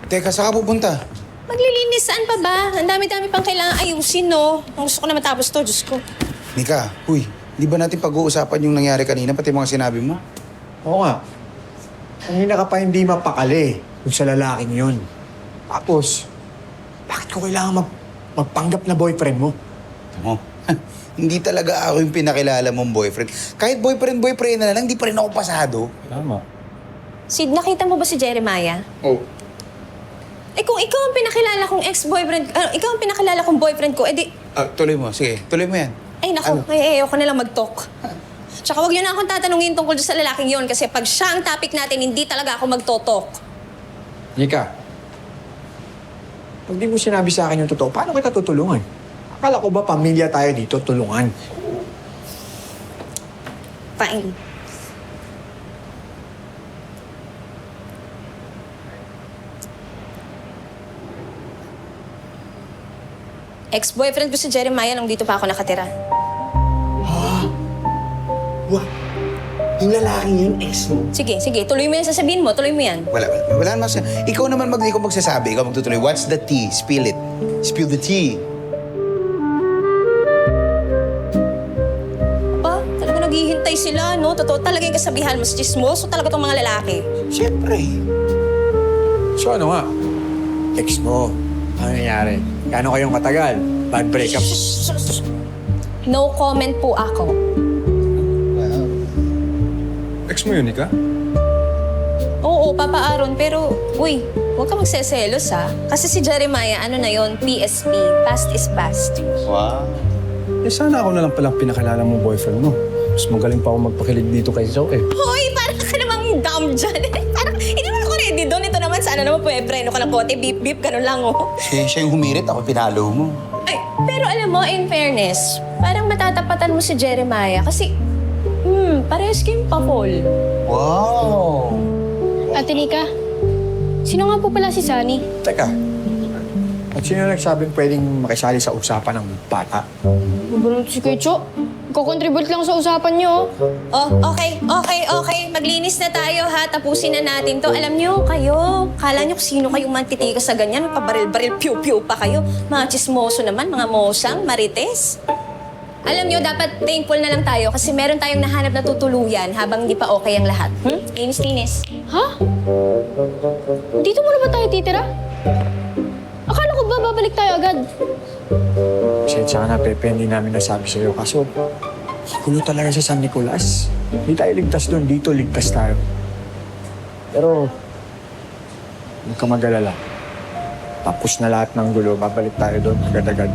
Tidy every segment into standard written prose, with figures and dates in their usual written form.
Teka, saan ka pupunta? Maglilinis, saan pa ba? Ang dami-dami pang kailangan ayusin, no? Ang gusto ko na matapos to, Diyos ko. Mika, huy, di ba natin pag-uusapan yung nangyari kanina, pati mga sinabi mo? Oo nga. Kanina ka pa hindi mapakali kung sa lalaking yun. Tapos, bakit ko kailangan magpanggap na boyfriend mo? Mo, hindi talaga ako yung pinakilala mong boyfriend. Kahit boyfriend na lang, di pa rin ako pasado. Tama. Sid, nakita mo ba si Jeremiah? Oh. Eh kung ikaw ang pinakilala kong ex-boyfriend, ikaw ang pinakilala kong boyfriend ko, edi... Tuloy mo, sige, tuloy mo yan. Ay, naku, ayoko na lang mag-talk. Tsaka wag niyo na akong tatanungin tungkol sa lalaking yon kasi pag siya ang topic natin, hindi talaga ako magtotalk. Nika, pag di mo sinabi sa akin yung totoo, paano kita tutulungan? Akala ko ba pamilya tayo dito, tulungan? Fine. Ex-boyfriend ko si Jeremiah nung dito pa ako nakatira. Wah, yung lalaking yun, ex mo. Sige, tuloy mo yan, sasabihin mo, tuloy mo yan. Wala naman sa... Ikaw naman ikaw magsasabi, ikaw magtutuloy. What's the tea? Spill it. Spill the tea. Pa, talaga naghihintay sila, no? Totoo talaga yung kasabihan, mas chismoso talaga tong mga lalaki. Siyempre. So ano nga? Ex mo. Ano nangyari? Gaano kayong katagal? Bad breakup? No comment po ako. Ex mo yun, Nika? Oo, Papa Aaron, pero, uy, huwag ka magseselos, ha? Kasi si Jeremiah, ano na yon, PSP, past is past. Wow. Eh sana ako na lang palang pinakilala mong boyfriend mo. Mas magaling pa ako magpakilig dito kay Zoe. Hoy, parang ka namang dumb dyan. Parang, hindi naman ako ready doon. Ito naman, sana naman preno ka ng kote, beep-beep, ganun lang, oh. Siya yung humirit, ako pinalo mo. Ay, pero alam mo, in fairness, parang matatapatan mo si Jeremiah kasi, parehas kayong pa-fall. Wow. Ate Nika, sino nga po pala si Sunny? Teka. At sino nagsabing pwedeng makisali sa usapan ng bata? Bubulong si Kecho. Kukontribute lang sa usapan niyo. Oh, okay. Maglinis na tayo, ha? Tapusin na natin to. Alam niyo, kayo, kala niyo kung sino kayong mantitigas sa ganyan. Pabaril-baril, piu-piu pa kayo. Mga chismoso naman, mga mosang, marites. Alam niyo, dapat thankful na lang tayo kasi meron tayong nahanap na tutuluyan habang hindi pa okay ang lahat. Linis-linis. Ha? Dito muna ba tayo titira? Akala ko ba babalik tayo agad? Pasensya ka na, Pepe. Hindi namin nasabi sa'yo. Kaso, gulo talaga sa San Nicolas. Hindi tayo ligtas doon. Dito ligtas tayo. Pero, huwag ka mag-alala. Tapos na lahat ng gulo. Babalik tayo doon agad-agad.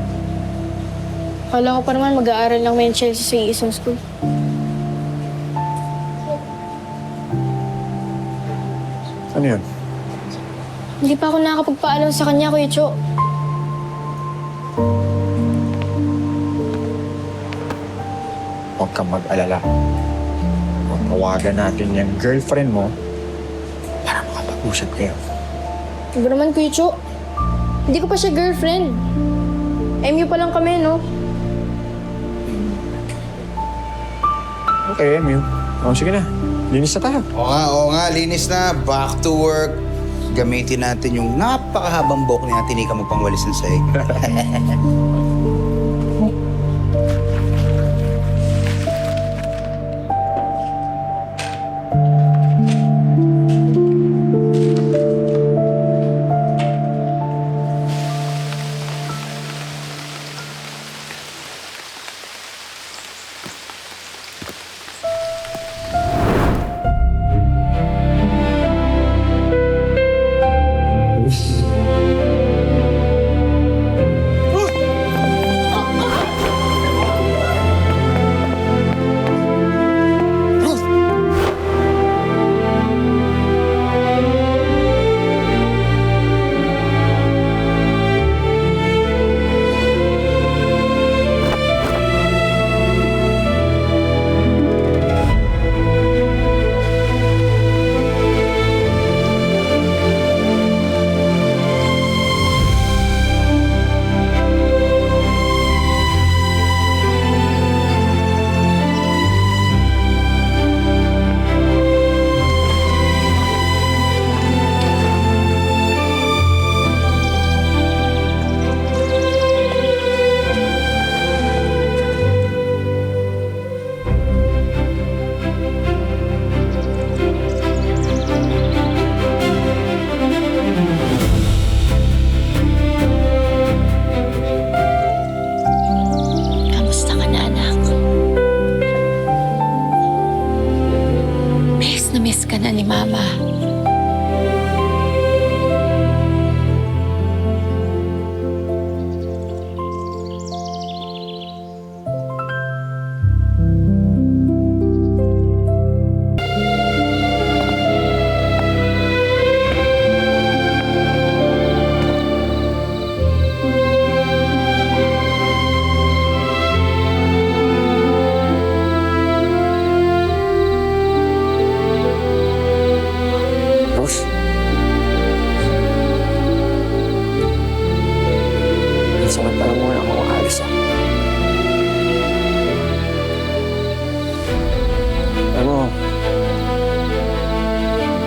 Akala ko pa naman mag-aaral lang may Chelsea sa isang school. Ano yun? Hindi pa ako nakakapagpaalam sa kanya, Kuya Cho. Huwag kang mag-alala. Tawagan natin yung girlfriend mo para makapag-usap kayo. Iba naman, Kuya Cho. Hindi ko pa siya girlfriend. MU pa lang kami, no? Okay, Emil. Sige na. Linis na tayo. Oo nga, linis na. Back to work. Gamitin natin yung napakahabang buhok ni Ate Nika magpangwalis ng sahig.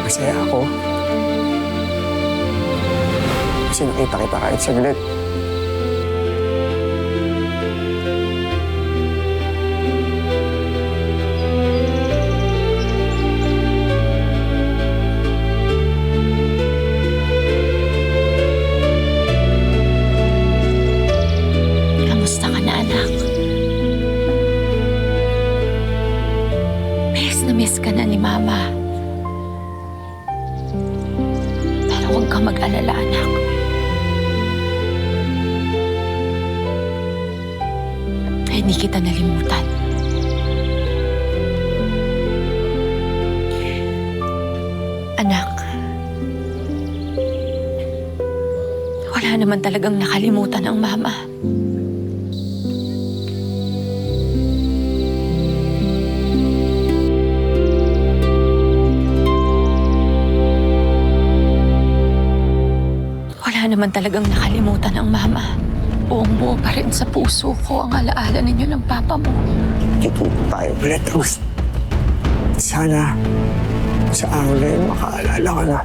Masaya ako. Kasi nakita kita kahit saglit. Kamusta ka na, anak? Miss ka na ni Mama. Pero huwag kang mag-alala, anak. Hindi kita nalimutan. Anak, wala naman talagang nakalimutan ang Mama. Wala naman talagang nakalimutan ang Mama. Buong-buo pa rin sa puso ko ang alaala ninyo ng Papa mo. Kikita tayo ulit, Rose. Sana sa araw na yun makaalala ka na.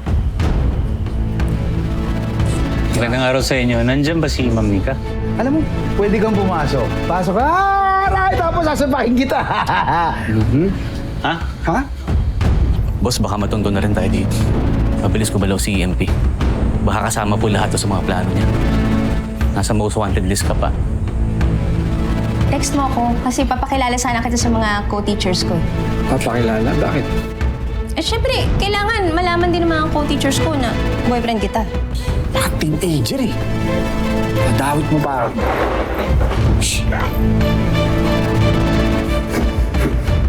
Magandang araw sa inyo. Nandyan ba si Ma'am Nika? Alam mo, pwede kang pumasok. Pasok ka! Aray! Tapos sasabahin kita! Ha? Ha? Boss, baka matundo na rin tayo dito. Mabilis ko balaw si EMP. Baka kasama po lahat to sa mga plano niya. Nasa most wanted list ka pa. Text mo ako kasi papakilala sana kita sa mga co-teachers ko. Papakilala? Bakit? Eh, syempre, kailangan malaman din ng mga co-teachers ko na boyfriend kita. Baka teenager eh. Madawit mo pa. Shh.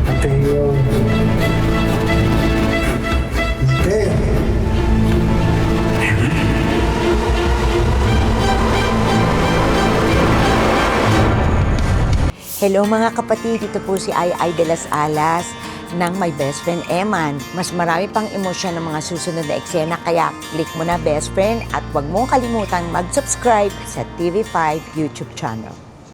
Mateo. Mateo. Hello mga kapatid, ito po si Ai de las Alas ng My Best Friend Eman. Mas marami pang emosyon ng mga susunod na eksena kaya click mo na Best Friend at huwag mong kalimutang mag-subscribe sa TV5 YouTube channel.